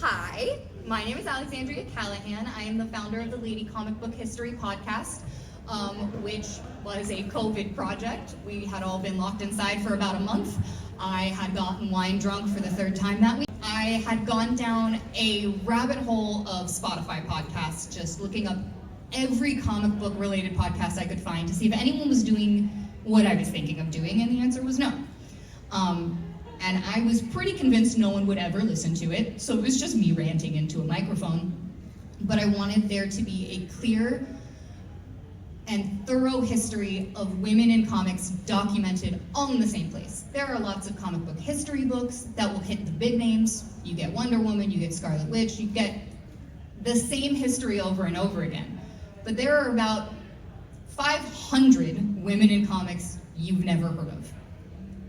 Hi, my name is Alexandria Callahan. I am the founder of the Lady Comic Book History podcast, which was a COVID project. We had all been locked inside for about a month. I had gotten wine drunk for the third time that week. I had gone down a rabbit hole of Spotify podcasts, just looking up every comic book related podcast I could find to see if anyone was doing what I was thinking of doing, and the answer was no. And I was pretty convinced no one would ever listen to it, so it was just me ranting into a microphone. But I wanted there to be a clear and thorough history of women in comics documented all in the same place. There are lots of comic book history books that will hit the big names. You get Wonder Woman, you get Scarlet Witch, you get the same history over and over again. But there are about 500 women in comics you've never heard of,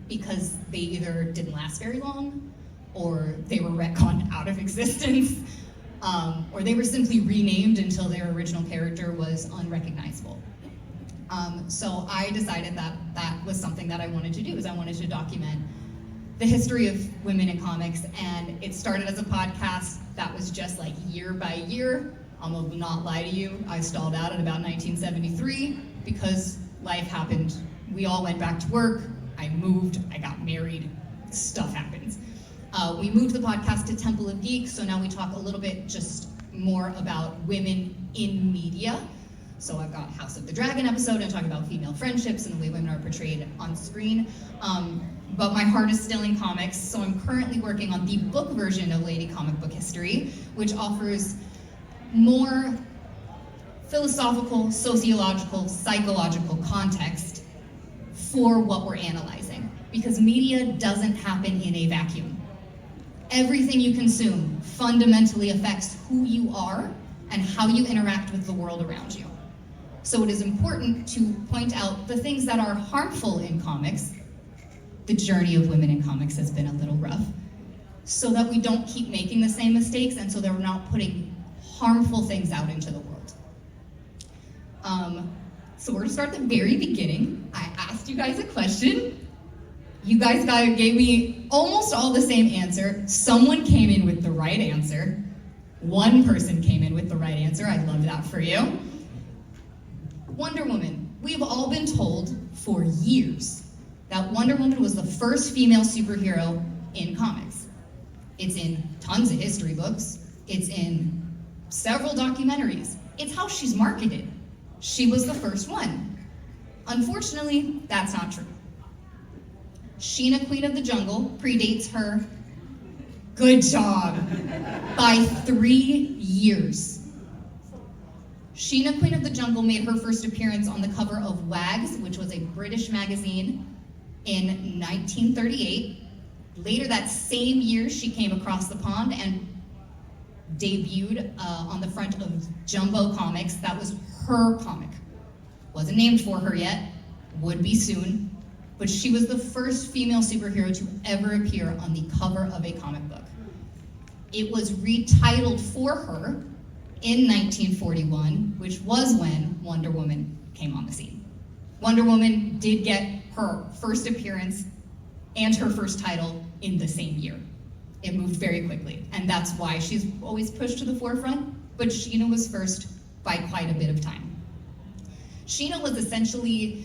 because they either didn't last very long, or they were retconned out of existence, or they were simply renamed until their original character was unrecognizable. So I decided that that was something that I wanted to do, is I wanted to document the history of women in comics, and it started as a podcast that was just like year by year. I'm gonna not lie to you, I stalled out at about 1973 because life happened. We all went back to work, I moved, I got married, stuff happens. We moved the podcast to Temple of Geek, so now we talk a little bit just more about women in media. So I've got House of the Dragon episode, and talk about female friendships and the way women are portrayed on screen. But my heart is still in comics, so I'm currently working on the book version of Lady Comic Book History, which offers more philosophical, sociological, psychological context for what we're analyzing, because media doesn't happen in a vacuum. Everything you consume fundamentally affects who you are and how you interact with the world around you. So it is important to point out the things that are harmful in comics. The journey of women in comics has been a little rough, so that we don't keep making the same mistakes, and so that we're not putting harmful things out into the world. So we're gonna start at the very beginning. I asked you guys a question. You guys gave me almost all the same answer. Someone came in with the right answer. One person came in with the right answer. I love that for you. Wonder Woman. We've all been told for years that Wonder Woman was the first female superhero in comics. It's in tons of history books. It's in several documentaries. It's how she's marketed. She was the first one. Unfortunately, that's not true. Sheena, Queen of the Jungle, predates her, good job, by 3 years. Sheena, Queen of the Jungle made her first appearance on the cover of Wags, which was a British magazine, in 1938. Later that same year, she came across the pond and debuted on the front of Jumbo Comics. That was her comic. Wasn't named for her yet, would be soon, but she was the first female superhero to ever appear on the cover of a comic book. It was retitled for her in 1941, which was when Wonder Woman came on the scene. Wonder Woman did get her first appearance and her first title in the same year. It moved very quickly, and that's why she's always pushed to the forefront, but Sheena was first by quite a bit of time. Sheena was essentially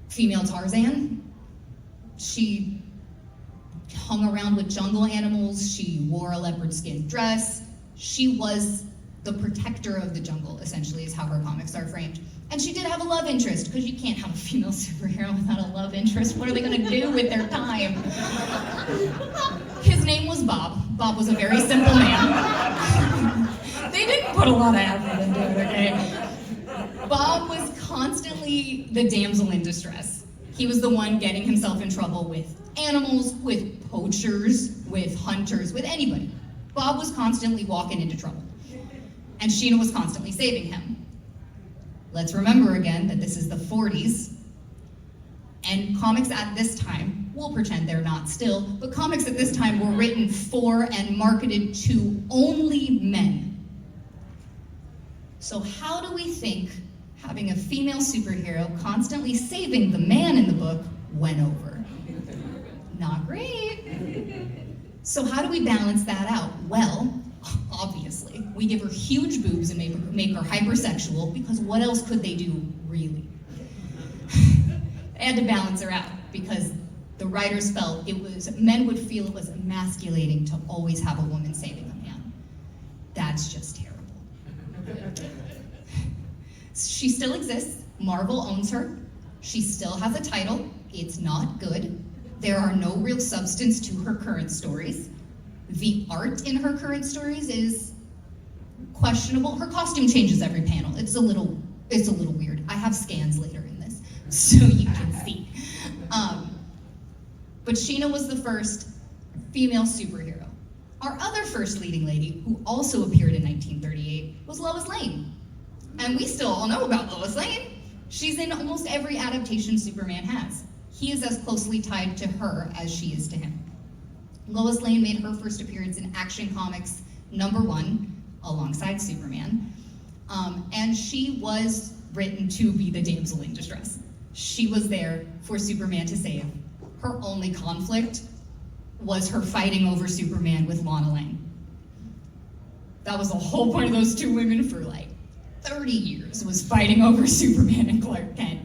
female Tarzan. She hung around with jungle animals, she wore a leopard skin dress. She was the protector of the jungle, essentially, is how her comics are framed. And she did have a love interest, because you can't have a female superhero without a love interest. What are they gonna do with their time? His name was Bob. Bob was a very simple man. They didn't put a lot of effort into it, okay? Bob was constantly the damsel in distress. He was the one getting himself in trouble with animals, with poachers, with hunters, with anybody. Bob was constantly walking into trouble, and Sheena was constantly saving him. Let's remember again that this is the 40s, and comics at this time, we'll pretend they're not still, but comics at this time were written for and marketed to only men. So how do we think having a female superhero constantly saving the man in the book went over? Not great. So how do we balance that out? Well, obviously, we give her huge boobs and make her hypersexual, because what else could they do, really? They had to balance her out, because the writers felt men would feel it was emasculating to always have a woman saving a man. That's just terrible. She still exists. Marvel owns her. She still has a title. It's not good. There are no real substance to her current stories. The art in her current stories is questionable. Her costume changes every panel. It's a little weird. I have scans later in this, so you can see. But Sheena was the first female superhero. Our other first leading lady, who also appeared in 1938, was Lois Lane. And we still all know about Lois Lane. She's in almost every adaptation Superman has. He is as closely tied to her as she is to him. Lois Lane made her first appearance in Action Comics #1, alongside Superman. And she was written to be the damsel in distress. She was there for Superman to save. Her only conflict was her fighting over Superman with Lana Lang. That was the whole point of those two women for like 30 years, was fighting over Superman and Clark Kent.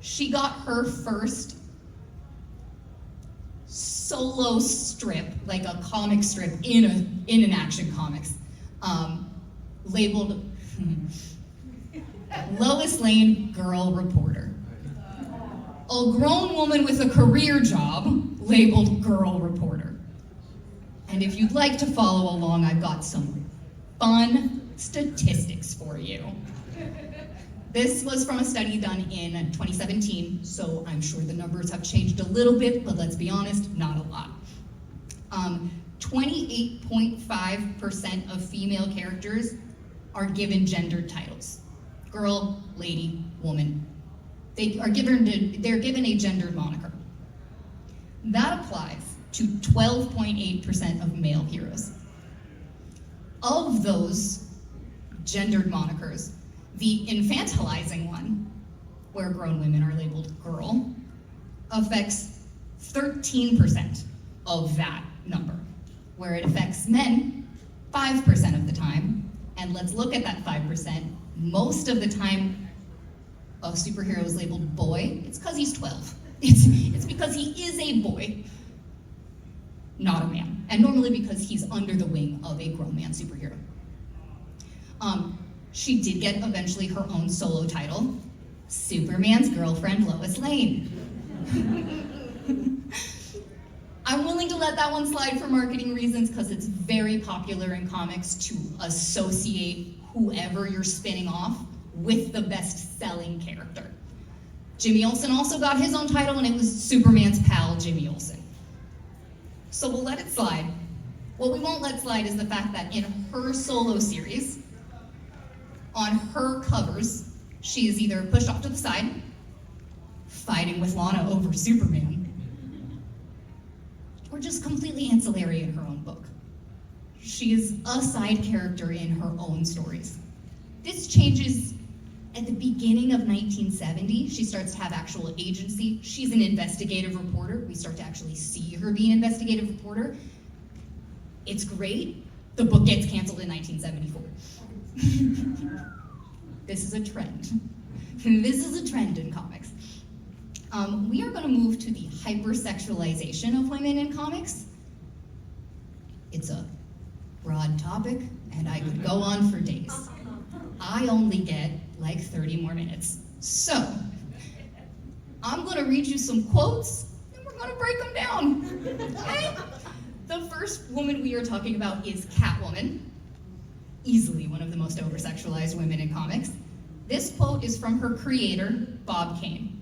She got her first solo strip, like a comic strip in an Action Comics, labeled Lois Lane, Girl Reporter. A grown woman with a career job labeled Girl Reporter. And if you'd like to follow along, I've got some fun statistics for you. This was from a study done in 2017, so I'm sure the numbers have changed a little bit, but let's be honest, not a lot. 28.5% of female characters are given gendered titles. Girl, lady, woman. They're given a gendered moniker. That applies to 12.8% of male heroes. Of those gendered monikers, the infantilizing one, where grown women are labeled girl, affects 13% of that number, where it affects men 5% of the time. And let's look at that 5%. Most of the time, a superhero is labeled boy. It's because he's 12. It's because he is a boy, not a man. And normally because he's under the wing of a grown man superhero. She did get eventually her own solo title, Superman's Girlfriend Lois Lane. I'm willing to let that one slide for marketing reasons, because it's very popular in comics to associate whoever you're spinning off with the best-selling character. Jimmy Olsen also got his own title, and it was Superman's pal, Jimmy Olsen. So we'll let it slide. What we won't let slide is the fact that in her solo series, on her covers, she is either pushed off to the side, fighting with Lana over Superman, or just completely ancillary in her own book. She is a side character in her own stories. This changes at the beginning of 1970. She starts to have actual agency. She's an investigative reporter. We start to actually see her be an investigative reporter. It's great. The book gets canceled in 1974. This is a trend. This is a trend in comics. We are going to move to the hypersexualization of women in comics. It's a broad topic, and I could go on for days. I only get like 30 more minutes. So, I'm going to read you some quotes, and we're going to break them down. Okay? The first woman we are talking about is Catwoman. Easily one of the most over-sexualized women in comics. This quote is from her creator, Bob Kane.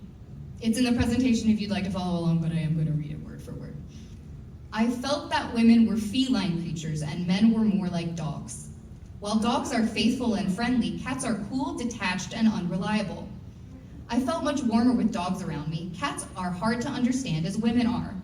It's in the presentation if you'd like to follow along, but I am going to read it word for word. I felt that women were feline creatures and men were more like dogs. While dogs are faithful and friendly, cats are cool, detached, and unreliable. I felt much warmer with dogs around me. Cats are hard to understand as women are.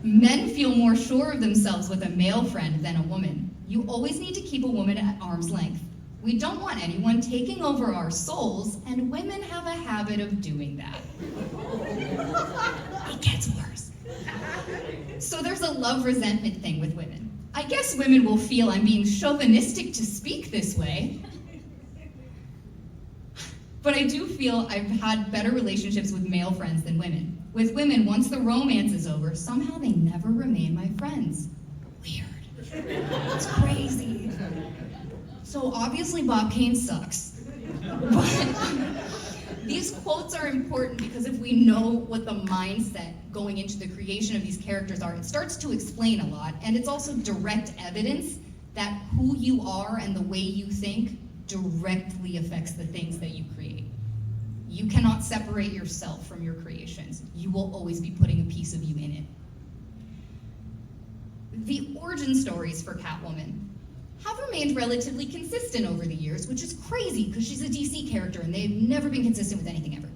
Men feel more sure of themselves with a male friend than a woman. You always need to keep a woman at arm's length. We don't want anyone taking over our souls, and women have a habit of doing that. It gets worse. So there's a love-resentment thing with women. I guess women will feel I'm being chauvinistic to speak this way. But I do feel I've had better relationships with male friends than women. With women, once the romance is over, somehow they never remain my friends. Weird. It's crazy. So obviously Bob Kane sucks. But these quotes are important because if we know what the mindset going into the creation of these characters are, it starts to explain a lot, and it's also direct evidence that who you are and the way you think directly affects the things that you create. You cannot separate yourself from your creations. You will always be putting a piece of you in it. The origin stories for Catwoman have remained relatively consistent over the years, which is crazy because she's a DC character and they've never been consistent with anything ever.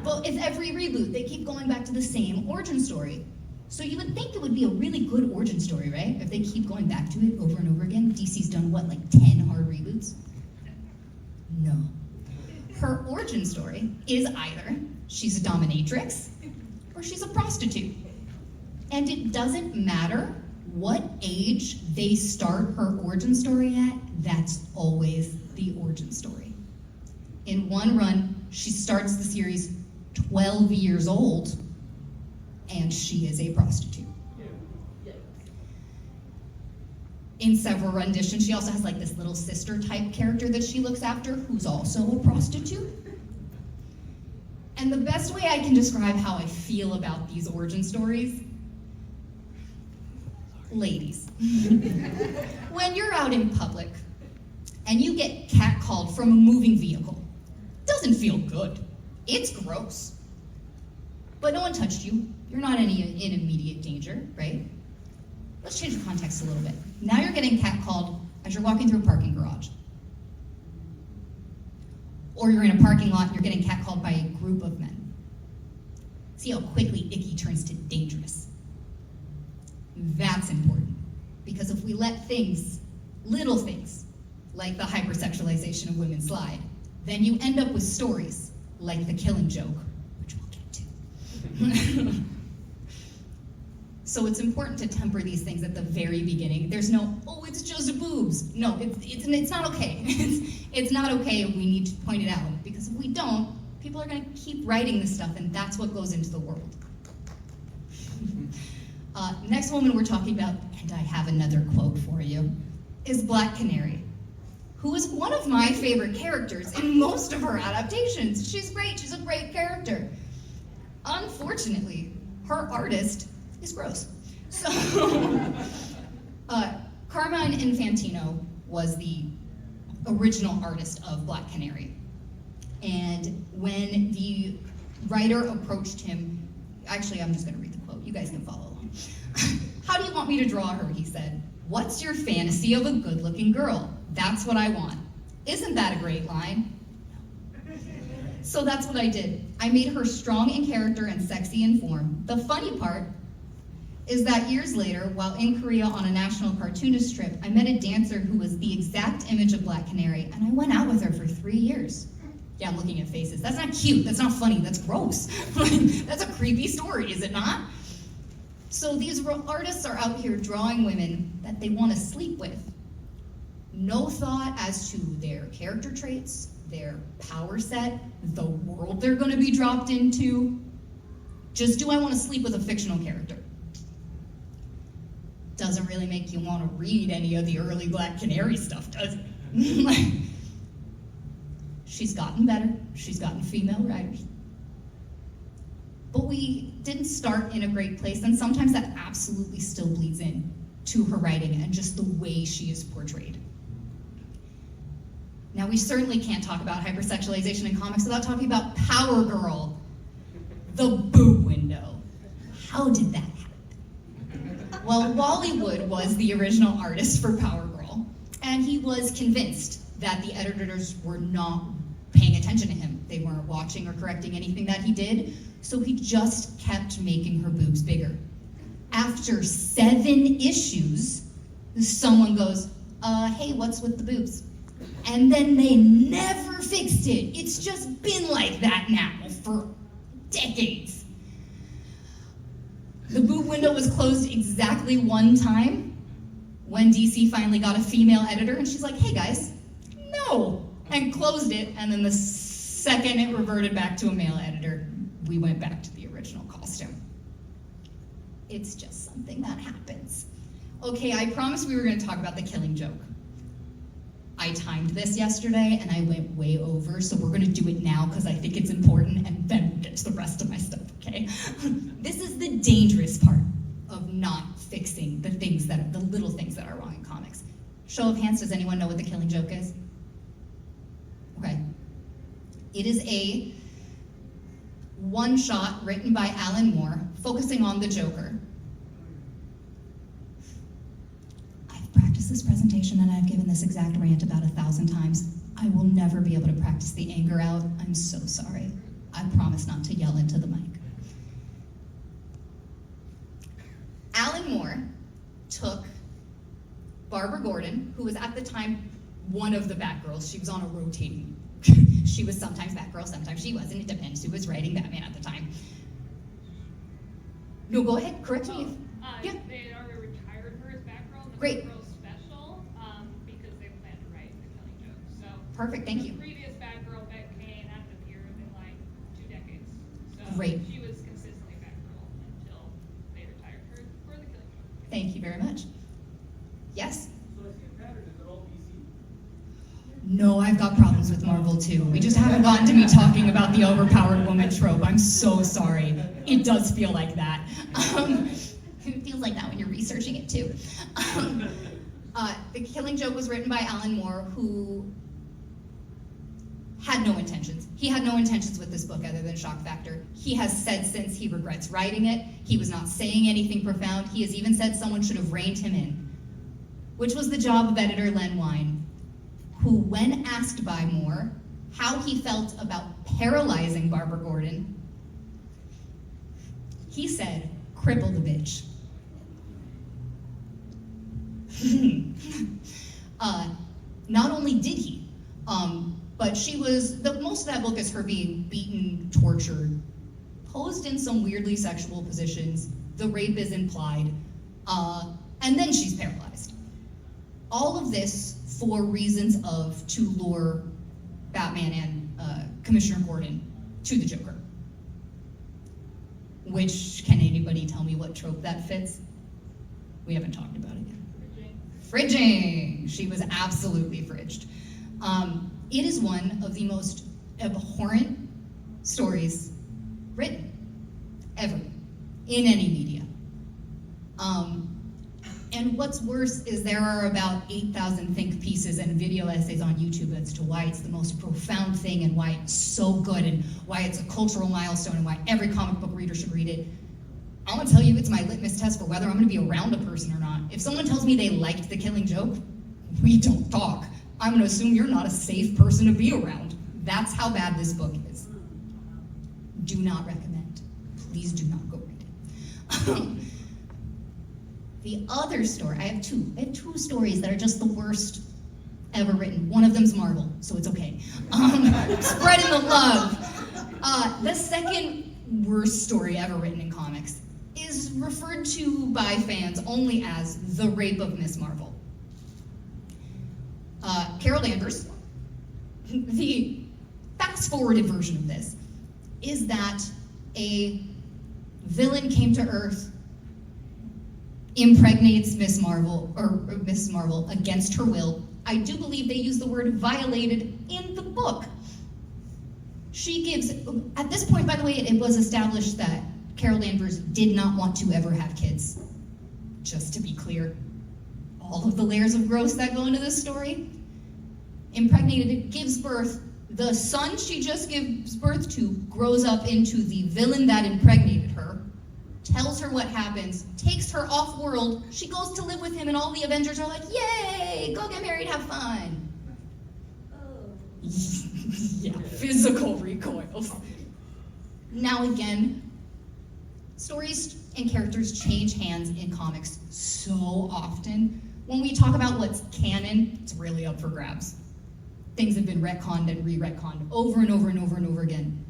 But with every reboot, they keep going back to the same origin story. So you would think it would be a really good origin story, right? If they keep going back to it over and over again. DC's done, what, like 10 hard reboots? No. Her origin story is either she's a dominatrix or she's a prostitute. And it doesn't matter what age they start her origin story at, that's always the origin story. In one run, she starts the series 12 years old, and she is a prostitute. In several renditions, she also has like this little sister type character that she looks after, who's also a prostitute. And the best way I can describe how I feel about these origin stories, ladies, when you're out in public and you get catcalled from a moving vehicle, it doesn't feel good. It's gross. But no one touched you. You're not in immediate danger, right? Let's change the context a little bit. Now you're getting catcalled as you're walking through a parking garage. Or you're in a parking lot and you're getting catcalled by a group of men. See how quickly icky turns to dangerous. That's important, because if we let things, little things, like the hypersexualization of women slide, then you end up with stories like The Killing Joke, which we'll get to. So it's important to temper these things at the very beginning. There's no, oh, it's just boobs. No, it's not okay. It's not okay, and we need to point it out, because if we don't, people are gonna keep writing this stuff, and that's what goes into the world. Next woman we're talking about, and I have another quote for you, is Black Canary, who is one of my favorite characters in most of her adaptations. She's great, she's a great character. Unfortunately, her artist is gross. So, Carmine Infantino was the original artist of Black Canary. And when the writer approached him, actually I'm just gonna read the quote, you guys can follow along. How do you want me to draw her, he said. What's your fantasy of a good-looking girl? That's what I want. Isn't that a great line? So that's what I did. I made her strong in character and sexy in form. The funny part is that years later, while in Korea on a national cartoonist trip, I met a dancer who was the exact image of Black Canary, and I went out with her for 3 years. Yeah, I'm looking at faces. That's not cute, that's not funny, that's gross. That's a creepy story, is it not? So these artists are out here drawing women that they want to sleep with. No thought as to their character traits, their power set, the world they're going to be dropped into. Just, do I want to sleep with a fictional character? Doesn't really make you want to read any of the early Black Canary stuff, does it? She's gotten better. She's gotten female writers. But we didn't start in a great place, and sometimes that absolutely still bleeds in to her writing and just the way she is portrayed. Now, we certainly can't talk about hypersexualization in comics without talking about Power Girl, the boob window. How did that happen? Well, Wally Wood was the original artist for Power Girl, and he was convinced that the editors were not paying attention to him. They weren't watching or correcting anything that he did, so he just kept making her boobs bigger. After 7 issues, someone goes, hey, what's with the boobs? And then they never fixed it. It's just been like that now for decades. The boob window was closed exactly one time when DC finally got a female editor, and she's like, hey guys, no, and closed it, and then the second it reverted back to a male editor, we went back to the original costume. It's just something that happens. Okay, I promised we were going to talk about the Killing Joke. I timed this yesterday and I went way over, so we're going to do it now because I think it's important, and then we'll get to the rest of my stuff, okay? This is the dangerous part of not fixing the little things that are wrong in comics. Show of hands, does anyone know what the Killing Joke is? Okay. It is a one-shot written by Alan Moore focusing on the Joker. I've practiced this presentation and I've given this exact rant about 1,000 times. I will never be able to practice the anger out. I'm so sorry. I promise not to yell into the mic. Alan Moore took Barbara Gordon, who was at the time one of the Batgirls. She was on a rotating. She was sometimes Batgirl, sometimes she wasn't. It depends who was writing Batman at the time. No, go ahead, correct me. They had already retired her as Batgirl. Great. Batgirl special because they planned to write the Killing Joke. So perfect, thank you. The previous Batgirl, Beck Kane, hadn't appeared in like 2 decades. So Great. She was consistently Batgirl until they retired her for the Killing Joke. Thank you very much. Yes? So I see a pattern, is it all DC? No, I've got problems with Marvel too. We just haven't gotten to me talking about the overpowered woman trope. I'm so sorry. It does feel like that. It feels like that when you're researching it too. The Killing Joke was written by Alan Moore, who had no intentions. He had no intentions with this book other than shock factor. He has said since he regrets writing it. He was not saying anything profound. He has even said someone should have reined him in, which was the job of editor Len Wein, who, when asked by Moore how he felt about paralyzing Barbara Gordon, he said, cripple the bitch. Not only did he, but she was, most of that book is her being beaten, tortured, posed in some weirdly sexual positions, the rape is implied, and then she's paralyzed. All of this for reasons to lure Batman and Commissioner Gordon to the Joker. Which, can anybody tell me what trope that fits? We haven't talked about it yet. Fridging! She was absolutely fridged. It is one of the most abhorrent stories written, ever, in any media. And what's worse is there are about 8,000 think pieces and video essays on YouTube as to why it's the most profound thing and why it's so good and why it's a cultural milestone and why every comic book reader should read it. I'm gonna tell you it's my litmus test for whether I'm gonna be around a person or not. If someone tells me they liked The Killing Joke, we don't talk. I'm gonna assume you're not a safe person to be around. That's how bad this book is. Do not recommend. Please do not go read it. The other story, I have two stories that are just the worst ever written. One of them's Marvel, so it's okay. Spreading the love. The second worst story ever written in comics is referred to by fans only as the rape of Miss Marvel. Carol Danvers, the fast-forwarded version of this is that a villain came to Earth, impregnates Miss Marvel against her will. I do believe they use the word violated in the book. She gives, at this point, by the way, it was established that Carol Danvers did not want to ever have kids. Just to be clear, all of the layers of gross that go into this story. Impregnated, gives birth. The son she just gives birth to grows up into the villain that impregnated her, tells her what happens, takes her off-world, she goes to live with him, and all the Avengers are like, yay, go get married, have fun. Yeah, physical recoils. Now again, stories and characters change hands in comics so often. When we talk about what's canon, it's really up for grabs. Things have been retconned and re-retconned over and over and over and over again.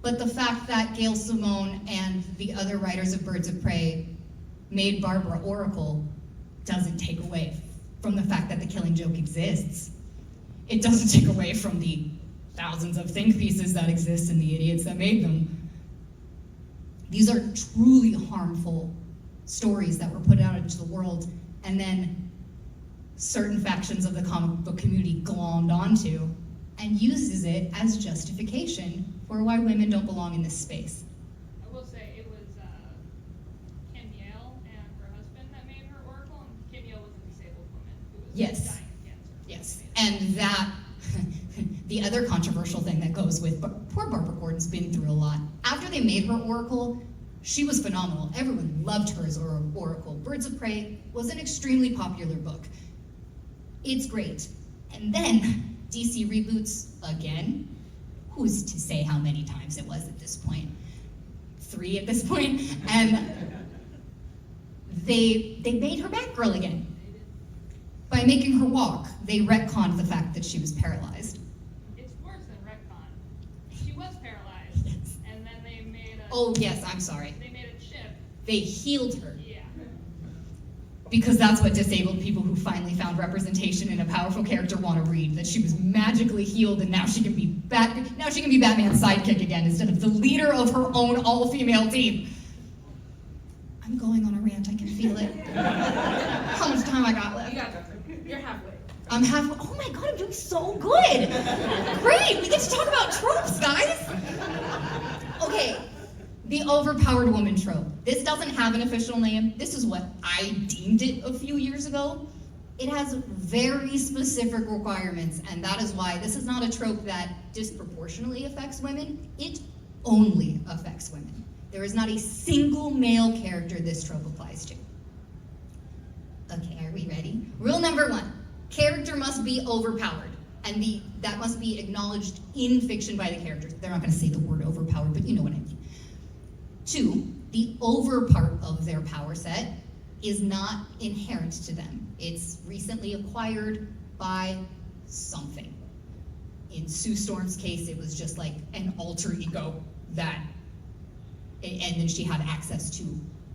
But the fact that Gail Simone and the other writers of Birds of Prey made Barbara Oracle doesn't take away from the fact that the Killing Joke exists. It doesn't take away from the thousands of think pieces that exist and the idiots that made them. These are truly harmful stories that were put out into the world, and then certain factions of the comic book community glommed onto and uses it as justification for why women don't belong in this space. I will say it was Kim Yale and her husband that made her Oracle, and Kim Yale was a disabled woman who was Yes. dying of cancer. Yes, and that, the other controversial thing that goes with, but poor Barbara Gordon's been through a lot. After they made her Oracle, she was phenomenal. Everyone loved her as Oracle. Birds of Prey was an extremely popular book. It's great. And then DC reboots again. Who's to say how many times it was at this point? 3 at this point. And they made her Batgirl again. By making her walk, they retconned the fact that she was paralyzed. It's worse than retcon. She was paralyzed, Yes. and then they made a. Oh yes, I'm sorry. They made a chip. They healed her. Yeah. Because that's what disabled people who finally found representation in a powerful character want to read. That she was magically healed, and now she can be Batman's sidekick again instead of the leader of her own all-female team. I'm going on a rant. I can feel it. How much time I got left? You got it. You're halfway. I'm halfway. Oh my god, I'm doing so good. Great. We get to talk about tropes, guys. Okay. The overpowered woman trope. This doesn't have an official name. This is what I deemed it a few years ago. It has very specific requirements, and that is why this is not a trope that disproportionately affects women. It only affects women. There is not a single male character this trope applies to. Okay, are we ready? Rule number 1, character must be overpowered, and that must be acknowledged in fiction by the characters. They're not gonna say the word overpowered, but you know what I mean. 2, the over part of their power set is not inherent to them. It's recently acquired by something. In Sue Storm's case, it was just like an alter ego and then she had access to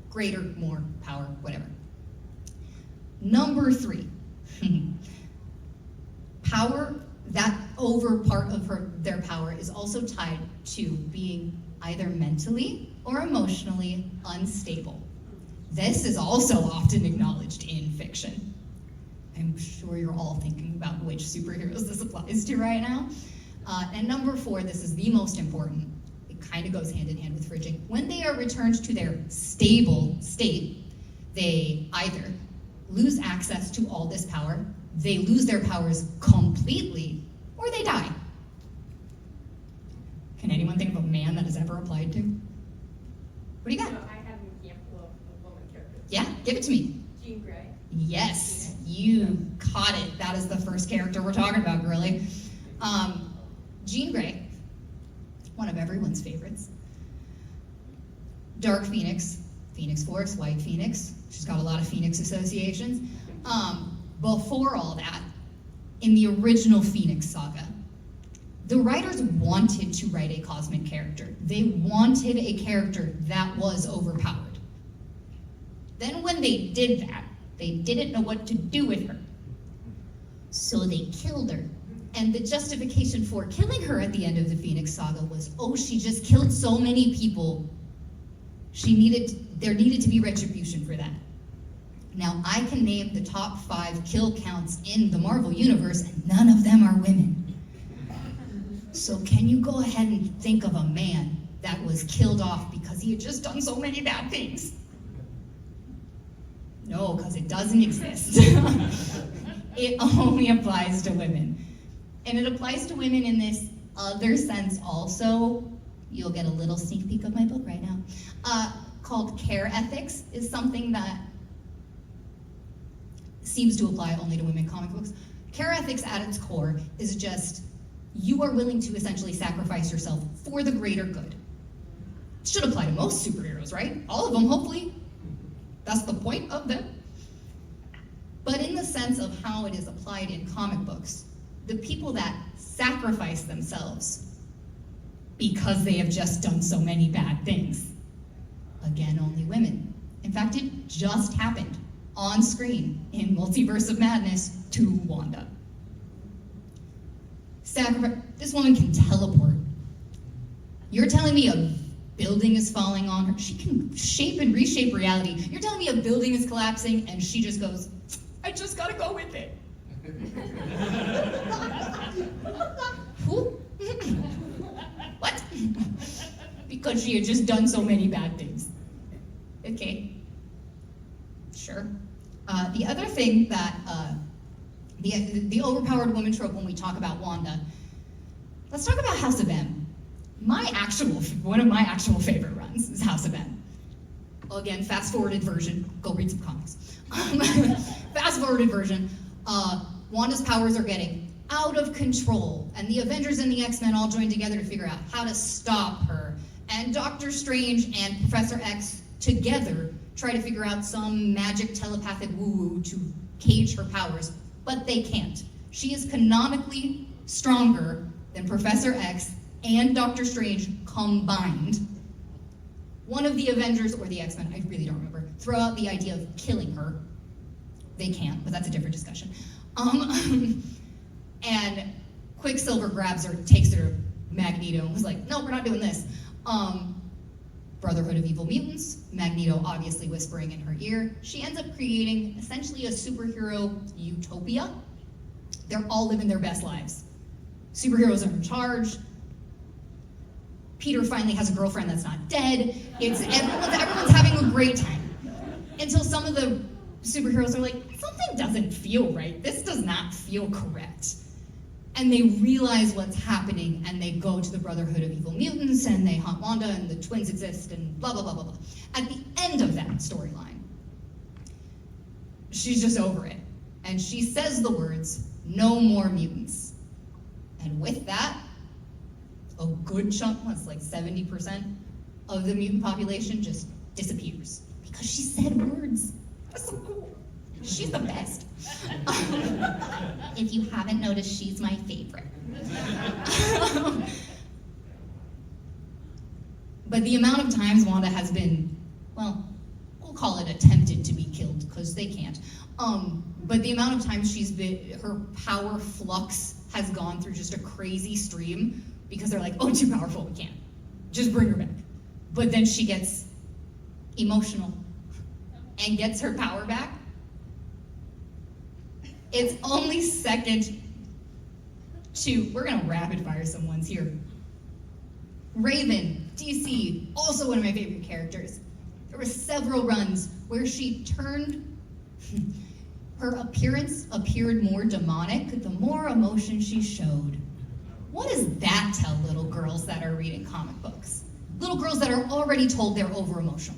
greater, more power, whatever. Number 3, power, that over part of their power is also tied to being either mentally or emotionally unstable. This is also often acknowledged in fiction. I'm sure you're all thinking about which superheroes this applies to right now. And number 4, this is the most important. It kind of goes hand in hand with fridging. When they are returned to their stable state, they either lose access to all this power, they lose their powers completely, or they die. Can anyone think of a man that is ever applied to? What do you got? So I have an example of a woman character. Yeah, give it to me. Jean Grey. Yes, you caught it. That is the first character we're talking about, girly. Jean Grey, one of everyone's favorites. Dark Phoenix, Phoenix Force, White Phoenix. She's got a lot of Phoenix associations. Before all that, in the original Phoenix saga, the writers wanted to write a cosmic character. They wanted a character that was overpowered. Then when they did that, they didn't know what to do with her. So they killed her. And the justification for killing her at the end of the Phoenix saga was, oh, she just killed so many people. There needed to be retribution for that. Now, I can name the top 5 kill counts in the Marvel Universe, and none of them are women. So can you go ahead and think of a man that was killed off because he had just done so many bad things? No, because it doesn't exist. It only applies to women. And it applies to women in this other sense also. You'll get a little sneak peek of my book right now. Called care ethics is something that seems to apply only to women comic books. Care ethics at its core is just, you are willing to essentially sacrifice yourself for the greater good. It should apply to most superheroes, right? All of them, hopefully. That's the point of them. But in the sense of how it is applied in comic books, the people that sacrifice themselves because they have just done so many bad things. Again, only women. In fact, it just happened on screen in Multiverse of Madness to Wanda. This woman can teleport. You're telling me a building is falling on her? She can shape and reshape reality. You're telling me a building is collapsing and she just goes, I just gotta go with it. Who? What? Because she had just done so many bad things. Okay. Sure. The other thing that, the overpowered woman trope when we talk about Wanda, let's talk about House of M. One of my actual favorite runs is House of M. Again, fast-forwarded version, go read some comics. Fast-forwarded version, Wanda's powers are getting out of control, and the Avengers and the X-Men all join together to figure out how to stop her. And Doctor Strange and Professor X together try to figure out some magic telepathic woo-woo to cage her powers, but they can't. She is canonically stronger than Professor X and Doctor Strange combined. One of the Avengers, or the X-Men, I really don't remember, throw out the idea of killing her. They can't, but that's a different discussion. And Quicksilver grabs her, takes her to Magneto, and was like, no, we're not doing this. Brotherhood of Evil Mutants, Magneto obviously whispering in her ear. She ends up creating essentially a superhero utopia. They're all living their best lives. Superheroes are in charge. Peter finally has a girlfriend that's not dead. Everyone's having a great time. Until some of the superheroes are like, something doesn't feel right. This does not feel correct. And they realize what's happening, and they go to the Brotherhood of Evil Mutants, and they hunt Wanda, and the twins exist, and blah, blah, blah, blah, blah. At the end of that storyline, she's just over it. And she says the words, no more mutants. And with that, a good chunk, what's like 70% of the mutant population just disappears. Because she said words. That's so cool. She's the best. If you haven't noticed, she's my favorite. But the amount of times Wanda has been, well, we'll call it attempted to be killed, because they can't. But the amount of times her power flux has gone through just a crazy stream, because they're like, oh, too powerful, we can't. Just bring her back. But then she gets emotional and gets her power back. It's only second to, we're gonna rapid fire some ones here. Raven, DC, also one of my favorite characters. There were several runs where she turned, her appearance appeared more demonic the more emotion she showed. What does that tell little girls that are reading comic books? Little girls that are already told they're over-emotional.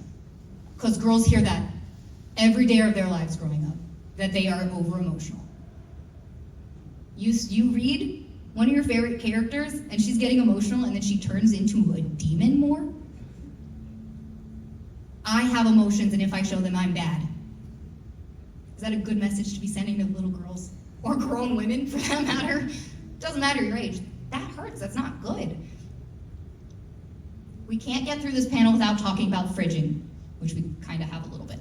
Because girls hear that every day of their lives growing up, that they are over-emotional. You read one of your favorite characters, and she's getting emotional, and then she turns into a demon more? I have emotions, and if I show them, I'm bad. Is that a good message to be sending to little girls? Or grown women, for that matter? Doesn't matter your age. That hurts, that's not good. We can't get through this panel without talking about fridging, which we kind of have a little bit.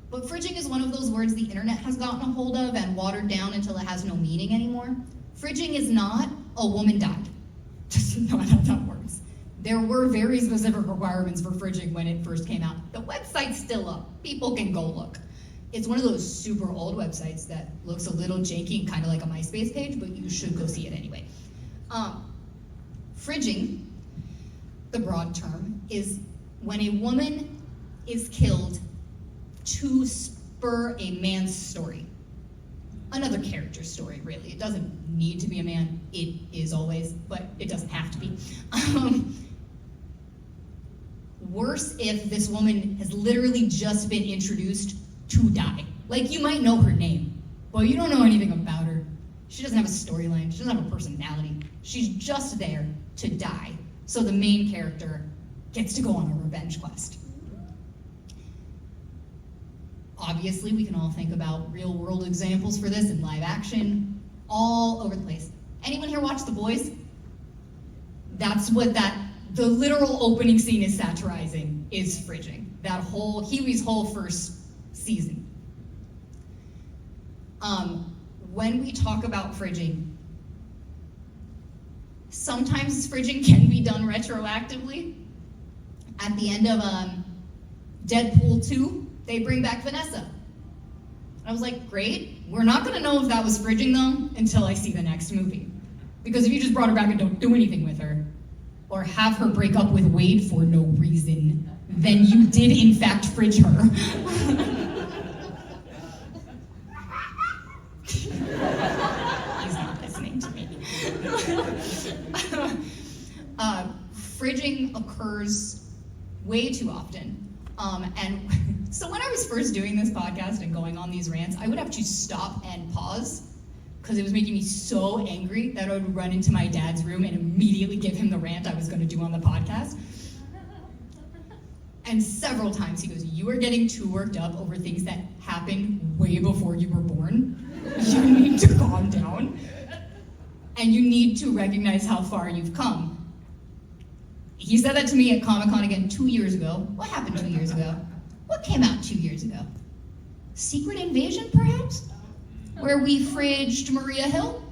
But fridging is one of those words the internet has gotten a hold of and watered down until it has no meaning anymore. Fridging is not a woman died. Just not how that works. There were very specific requirements for fridging when it first came out. The website's still up. People can go look. It's one of those super old websites that looks a little janky and kind of like a MySpace page, but you should go see it anyway. Fridging, the broad term, is when a woman is killed to spur a man's story. Another character's story, really. It doesn't need to be a man. It is always, but it doesn't have to be. Worse if this woman has literally just been introduced to die. Like, you might know her name, but you don't know anything about her. She doesn't have a storyline. She doesn't have a personality. She's just there to die. So the main character gets to go on a revenge quest. Obviously, we can all think about real-world examples for this in live action, all over the place. Anyone here watch The Boys? That's what that the literal opening scene is satirizing is fridging. That whole, Huey's whole first season. When we talk about fridging, sometimes fridging can be done retroactively. At the end of Deadpool 2, they bring back Vanessa. I was like, great. We're not gonna know if that was fridging though until I see the next movie. Because if you just brought her back and don't do anything with her, or have her break up with Wade for no reason, then you did in fact fridge her. He's not listening to me. Fridging occurs way too often. And so when I was first doing this podcast and going on these rants, I would have to stop and pause because it was making me so angry that I would run into my dad's room and immediately give him the rant I was going to do on the podcast. And several times he goes, "You are getting too worked up over things that happened way before you were born. You need to calm down. And you need to recognize how far you've come." He said that to me at Comic-Con again 2 years ago. What happened 2 years ago? What came out 2 years ago? Secret Invasion, perhaps? Where we fridged Maria Hill?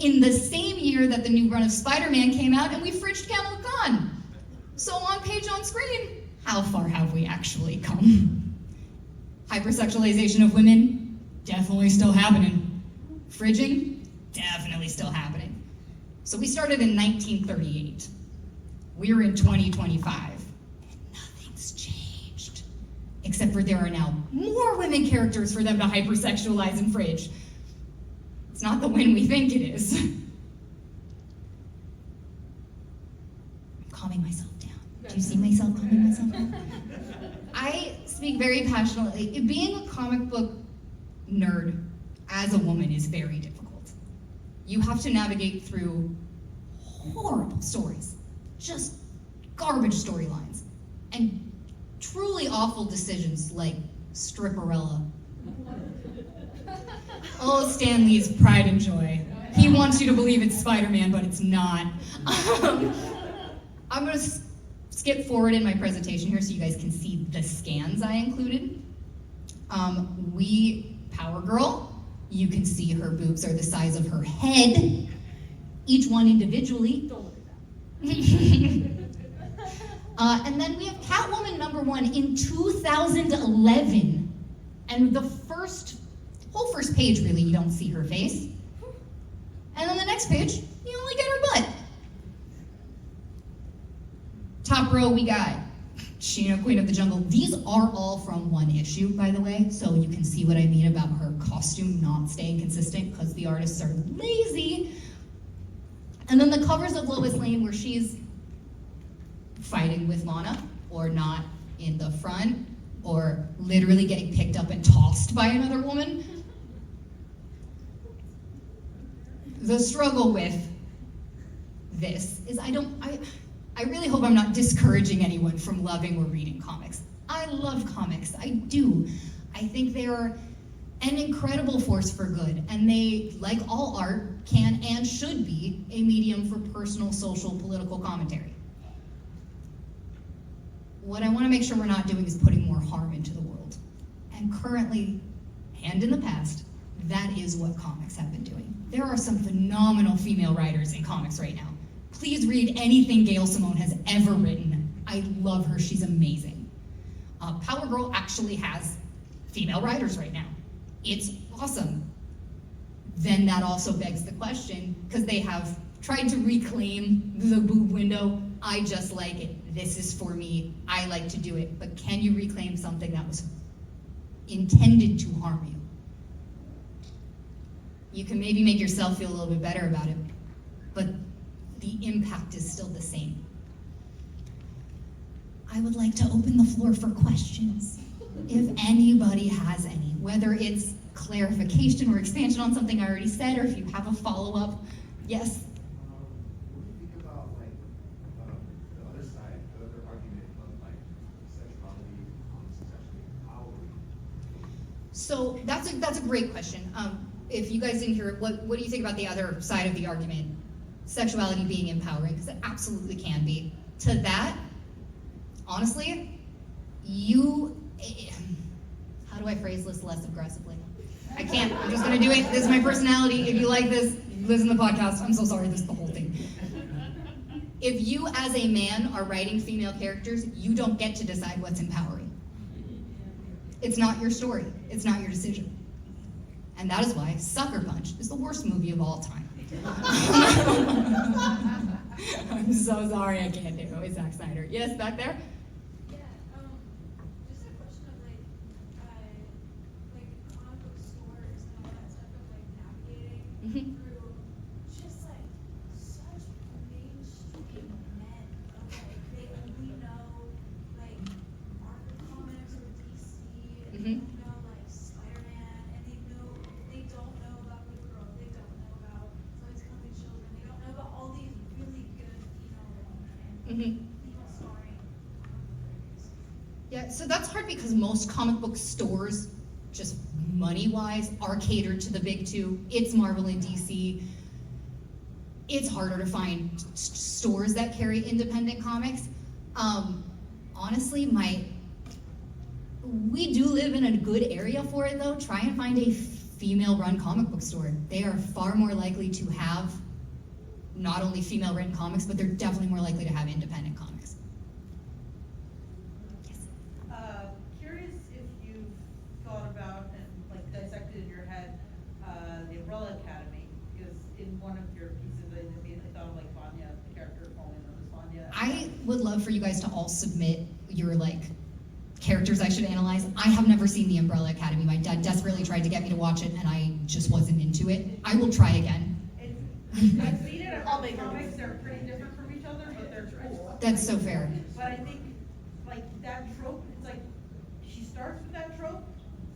In the same year that the new run of Spider-Man came out, and we fridged Kamala Khan. So on page, on screen, how far have we actually come? Hypersexualization of women? Definitely still happening. Fridging? Definitely still happening. So we started in 1938. We're in 2025, and nothing's changed. Except for there are now more women characters for them to hypersexualize and fridge. It's not the win we think it is. I'm calming myself down. Do you see myself calming myself down? I speak very passionately. Being a comic book nerd as a woman is very difficult. You have to navigate through horrible stories. Just garbage storylines, and truly awful decisions like Stripperella. Oh, Stan Lee's pride and joy. He wants you to believe it's Spider-Man, but it's not. I'm gonna skip forward in my presentation here so you guys can see the scans I included. Power Girl, you can see her boobs are the size of her head, each one individually. And then we have Catwoman #1 in 2011. And the whole first page, really, you don't see her face. And then the next page, you only get her butt. Top row, we got Sheena, Queen of the Jungle. These are all from one issue, by the way, so you can see what I mean about her costume not staying consistent because the artists are lazy. And then the covers of Lois Lane where she's fighting with Lana, or not in the front, or literally getting picked up and tossed by another woman. The struggle with this is I really hope I'm not discouraging anyone from loving or reading comics. I love comics, I do. I think they are an incredible force for good, and they, like all art, can and should be a medium for personal, social, political commentary. What I want to make sure we're not doing is putting more harm into the world. And currently, and in the past, that is what comics have been doing. There are some phenomenal female writers in comics right now. Please read anything Gail Simone has ever written. I love her, she's amazing. Power Girl actually has female writers right now. It's awesome. Then that also begs the question, because they have tried to reclaim the boob window. I just like it. This is for me. I like to do it. But can you reclaim something that was intended to harm you? You can maybe make yourself feel a little bit better about it, but the impact is still the same. I would like to open the floor for questions, if anybody has any, whether it's clarification or expansion on something I already said, or if you have a follow-up. Yes? What do you think about the other side, the other argument of sexuality, sexually empowering? So that's a great question. If you guys didn't hear it, what do you think about the other side of the argument? Sexuality being empowering, because it absolutely can be. to that, honestly, how do I phrase this less aggressively? I can't, I'm just gonna do it. This is my personality. If you like this, listen to the podcast. I'm so sorry, this is the whole thing. If you as a man are writing female characters, you don't get to decide what's empowering. It's not your story. It's not your decision. And that is why Sucker Punch is the worst movie of all time. I'm so sorry I can't do it with Zack Snyder. Yes, back there? Yeah, just a question of like comic book stores and all that stuff of like navigating Mhm. through just like such mainstream men of like they only know like Marvel Comics or DC and they Mhm. only know like Spider-Man and they don't know about Good Girl, they don't know about Always Coming Children, they don't know about all these really good female and Mhm. female starring characters. Yeah, so that's hard because most comic book stores, just money-wise, are catered to the big two. It's Marvel and DC. It's harder to find stores that carry independent comics. Honestly, we do live in a good area for it though. Try and find a female-run comic book store. They are far more likely to have not only female-written comics, but they're definitely more likely to have independent comics. Yes. Curious if you've thought about and like dissected in your head the Umbrella Academy, because in one of your pieces I immediately thought of like Vanya, the character falling in love with Vanya. I would love for you guys to all submit your characters I should analyze. I have never seen the Umbrella Academy. My dad desperately tried to get me to watch it and I just wasn't into it. I will try again. I've seen it. All the comics they're pretty different from each other, but they're cool. That's so fair. But I think like that trope, it's like she starts with that trope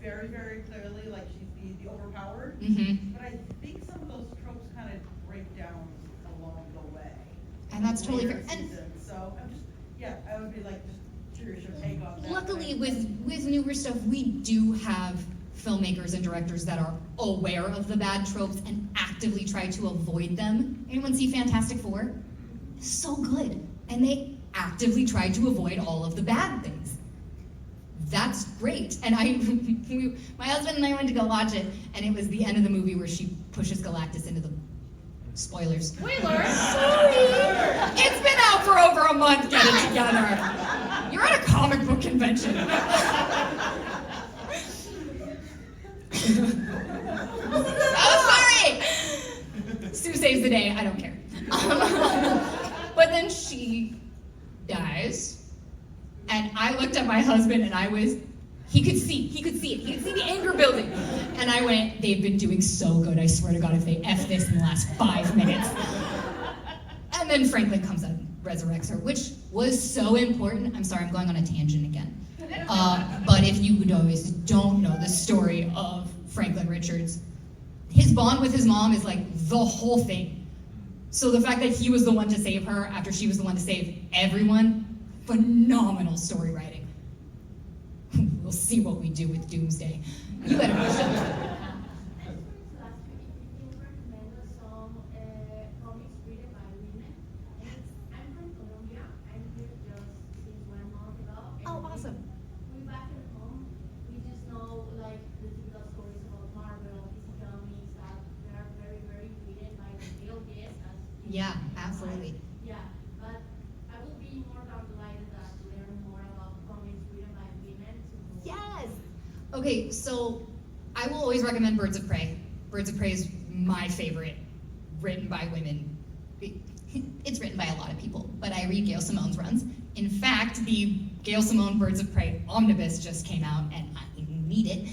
very, very clearly, like she's the overpowered. Mm-hmm. But I think some of those tropes kind of break down along the way. And that's totally Later fair. And seasons. So I'm just, yeah, I would be like just curious your take on that. luckily with newer stuff, we do have filmmakers and directors that are aware of the bad tropes and actively try to avoid them. Anyone see Fantastic Four? So good. And they actively tried to avoid all of the bad things. That's great. And my husband and I went to go watch it, and it was the end of the movie where she pushes Galactus into the spoilers. Spoiler! Sorry! It's been out for over a month. Get it together. You're at a comic book convention. Oh, sorry! Sue saves the day, I don't care. But then she dies, and I looked at my husband and he could see the anger building. And I went, they've been doing so good, I swear to God, if they F this in the last 5 minutes. And then Franklin comes out and resurrects her, which was so important. I'm sorry, I'm going on a tangent again. But if you guys don't know the story of Franklin Richards, his bond with his mom is like the whole thing. So the fact that he was the one to save her after she was the one to save everyone, phenomenal story writing. We'll see what we do with Doomsday. You better watch it. Oh, awesome. We back at home, we just know like the typical stories about Marvel, DC Comics, that they are very, very written by the male guests. Yeah, absolutely. Yeah, but I will be more than delighted to learn more about comics written by women. Yes. Okay, so I will always recommend Birds of Prey. Birds of Prey is my favorite, written by women. It's written by a lot of people, but I read Gail Simone's runs. In fact, the Gail Simone Birds of Prey omnibus just came out, and I need it.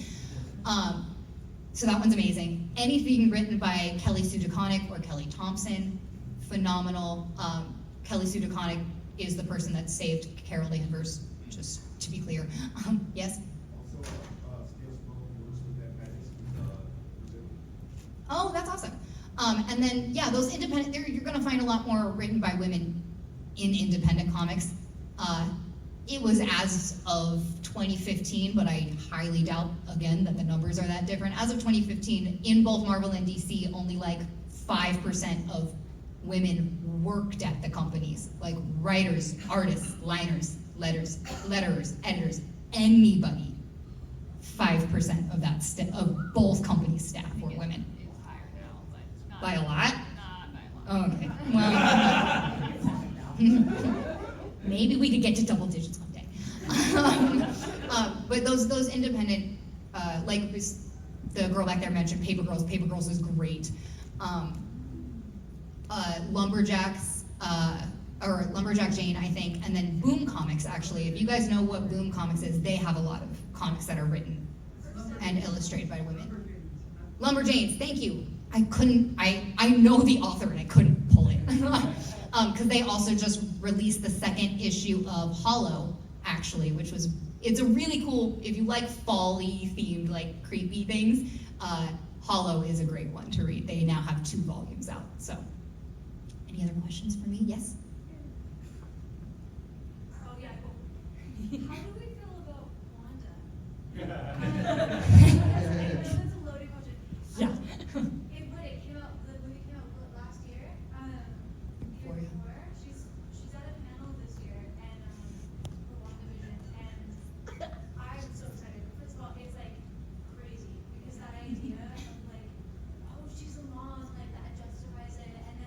So that one's amazing. Anything written by Kelly Sue DeConnick or Kelly Thompson, phenomenal. Kelly Sue DeConnick is the person that saved Carol Danvers, just to be clear. Yes? Also, Scales Bone works with that guidance with Brazil. Oh, that's awesome. And then, yeah, those independent, you're going to find a lot more written by women in independent comics. It was as of 2015, but I highly doubt, again, that the numbers are that different. As of 2015, in both Marvel and DC, only like 5% of women worked at the companies, like writers, artists, liners, letterers, editors, anybody. 5% of that of both companies' staff were women. It's higher now, but it's not. By a lot? Not by a lot. Okay, well, maybe we could get to double digits one day. But those independent, like the girl back there mentioned, Paper Girls. Paper Girls is great. Lumberjacks, or Lumberjack Jane, I think, and then Boom Comics, actually. If you guys know what Boom Comics is, they have a lot of comics that are written and illustrated by women. Lumberjanes, thank you. I know the author and I couldn't pull it. Because they also just released the second issue of Hollow, actually, which was, it's a really cool, if you like fall-y themed, like creepy things, Hollow is a great one to read. They now have 2 volumes out, so. Any other questions for me? Yes? Oh, yeah, cool. How do we feel about Wanda? That's a loaded question. Yeah. It came out, the movie came out last year, year Before, yeah. before. She's at a panel this year, and, for WandaVision, and I'm so excited. First of all, it's like crazy, because that idea of like, oh, she's a mom, like that justifies it, and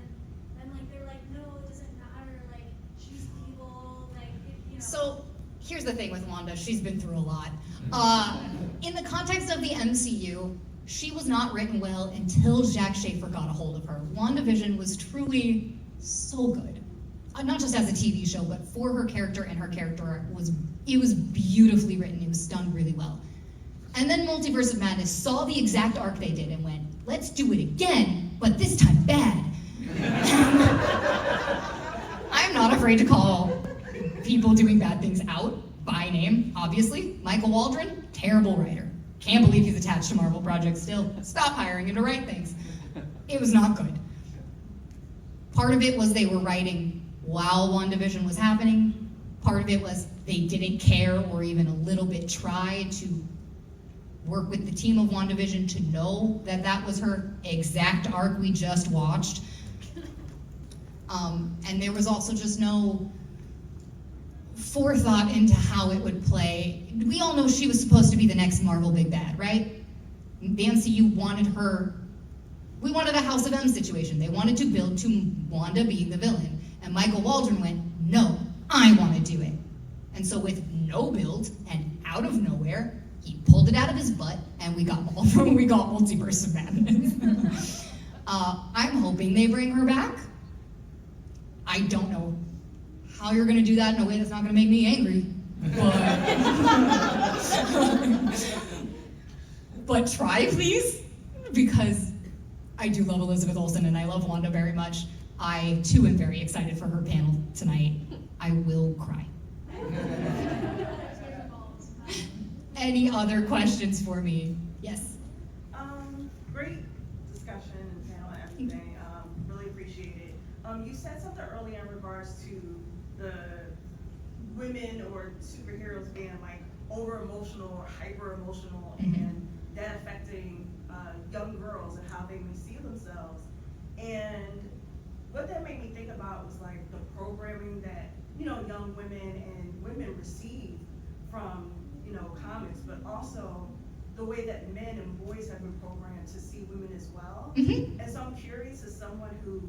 then like they're like, no, it doesn't matter, like she's evil, like you know. So, here's the thing with Wanda, she's been through a lot. In the context of the MCU, she was not written well until Jack Schaefer got a hold of her. WandaVision was truly so good. Not just as a TV show, but for her character and her character arc it was beautifully written, it was done really well. And then Multiverse of Madness saw the exact arc they did and went, let's do it again, but this time bad. I'm not afraid to call people doing bad things out by name, obviously. Michael Waldron, terrible writer. Can't believe he's attached to Marvel projects still. Stop hiring him to write things. It was not good. Part of it was they were writing while WandaVision was happening. Part of it was they didn't care or even a little bit try to work with the team of WandaVision to know that that was her exact arc we just watched. And there was also just no forethought into how it would play. We all know she was supposed to be the next Marvel big bad, right? The MCU wanted her, we wanted a House of M situation. They wanted to build to Wanda being the villain. And Michael Waldron went, no, I want to do it. And so with no build and out of nowhere, he pulled it out of his butt and we got Multiverse of Madness. I'm hoping they bring her back. I don't know how you're gonna do that in a way that's not gonna make me angry, but try, please, because I do love Elizabeth Olsen and I love Wanda very much. I too am very excited for her panel tonight. I will cry. Any other questions for me? Yes. Great discussion and panel and everything. Really appreciate it. You said something earlier in regards to the women or superheroes being like over emotional or hyper emotional, and that affecting young girls and how they may see themselves. And what that made me think about was like the programming that, you know, young women and women receive from, you know, comics, but also the way that men and boys have been programmed to see women as well. And so I'm curious, as someone who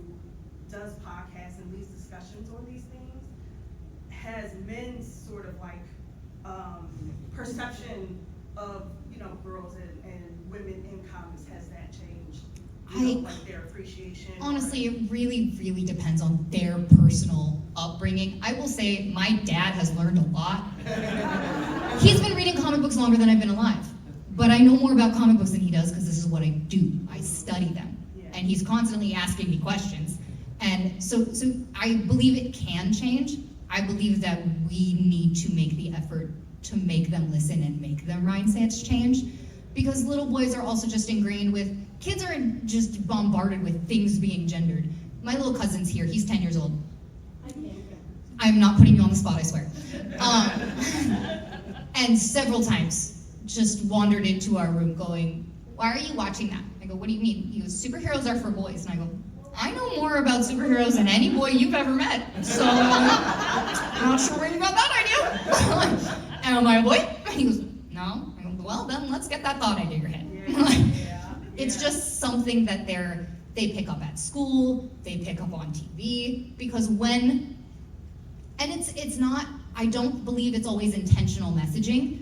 does podcasts and leads discussions on these things, has men's sort of like perception of, you know, girls and women in comics, has that changed? You know, like their appreciation? Honestly, it really, really depends on their personal upbringing. I will say my dad has learned a lot. He's been reading comic books longer than I've been alive. But I know more about comic books than he does because this is what I do. I study them. And he's constantly asking me questions. And so I believe it can change. I believe that we need to make the effort to make them listen and make their mindsets change. Because little boys are also just ingrained with, kids are just bombarded with things being gendered. My little cousin's here, he's 10 years old. I'm not putting you on the spot, I swear. And several times just wandered into our room going, why are you watching that? I go, what do you mean? He goes, superheroes are for boys. And I go, I know more about superheroes than any boy you've ever met, so I'm not sure where you got that idea. Am I a boy? He goes, no. I go, well, then let's get that thought out of your head. It's just something that they pick up at school, they pick up on TV, because and it's not, I don't believe it's always intentional messaging,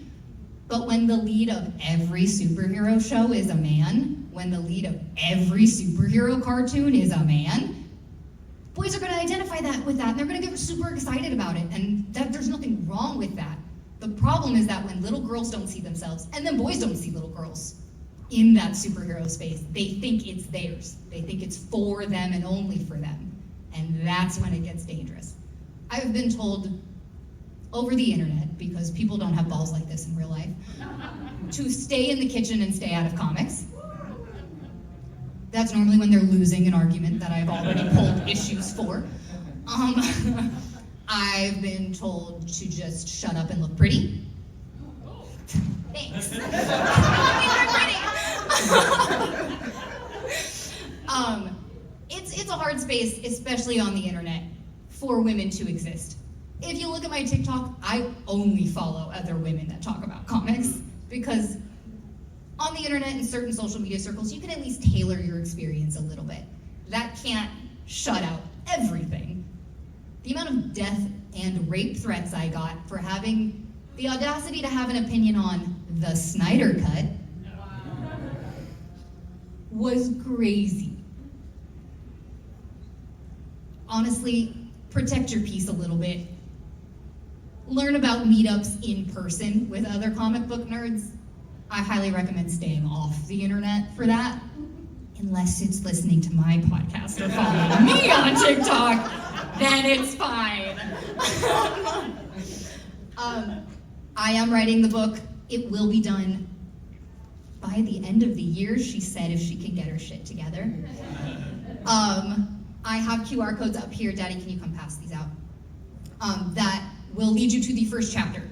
but when the lead of every superhero show is a man, when the lead of every superhero cartoon is a man, boys are going to identify with that, and they're going to get super excited about it, and there's nothing wrong with that. The problem is that when little girls don't see themselves, and then boys don't see little girls in that superhero space, they think it's theirs. They think it's for them and only for them, and that's when it gets dangerous. I've been told over the internet, because people don't have balls like this in real life, to stay in the kitchen and stay out of comics. That's normally when they're losing an argument that I've already pulled issues for. I've been told to just shut up and look pretty. Thanks. It's a hard space, especially on the internet, for women to exist. If you look at my TikTok, I only follow other women that talk about comics, because on the internet and certain social media circles, you can at least tailor your experience a little bit. That can't shut out everything. The amount of death and rape threats I got for having the audacity to have an opinion on the Snyder Cut was crazy. Honestly, protect your peace a little bit. Learn about meetups in person with other comic book nerds. I highly recommend staying off the internet for that, unless it's listening to my podcast or following me on TikTok, then it's fine. I am writing the book. It will be done by the end of the year, she said, if she can get her shit together. I have QR codes up here. Daddy, can you come pass these out? That will lead you to the first chapter.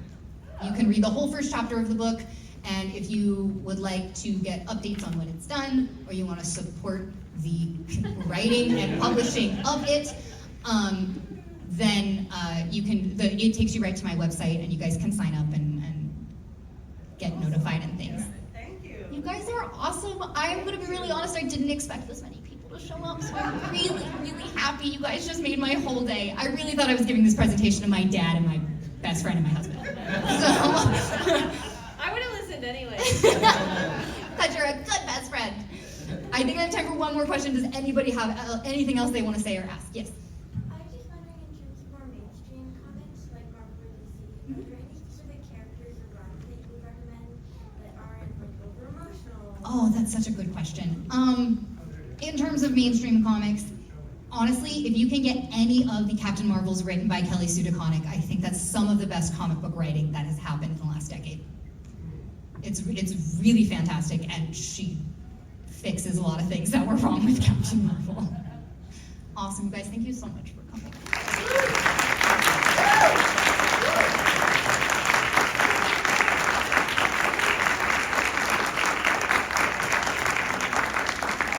You can read the whole first chapter of the book, and if you would like to get updates on when it's done, or you want to support the writing and publishing of it, then it takes you right to my website, and you guys can sign up and get notified and things. Thank you. You guys are awesome. I'm gonna be really honest, I didn't expect this many people to show up, so I'm really, really happy. You guys just made my whole day. I really thought I was giving this presentation to my dad and my best friend and my husband. So, I would have listened anyway. because you're a good best friend. I think I have time for one more question. Does anybody have anything else they want to say or ask? Yes? I was just wondering, in terms of more mainstream comics like Marvel or DC, are there any specific characters or genres that you would recommend that aren't like over emotional? Oh, that's such a good question. In terms of mainstream comics, honestly, if you can get any of the Captain Marvels written by Kelly Sue DeConnick, I think that's some of the best comic book writing that has happened in the last decade. It's really fantastic, and she fixes a lot of things that were wrong with Captain Marvel. Awesome, guys. Thank you so much for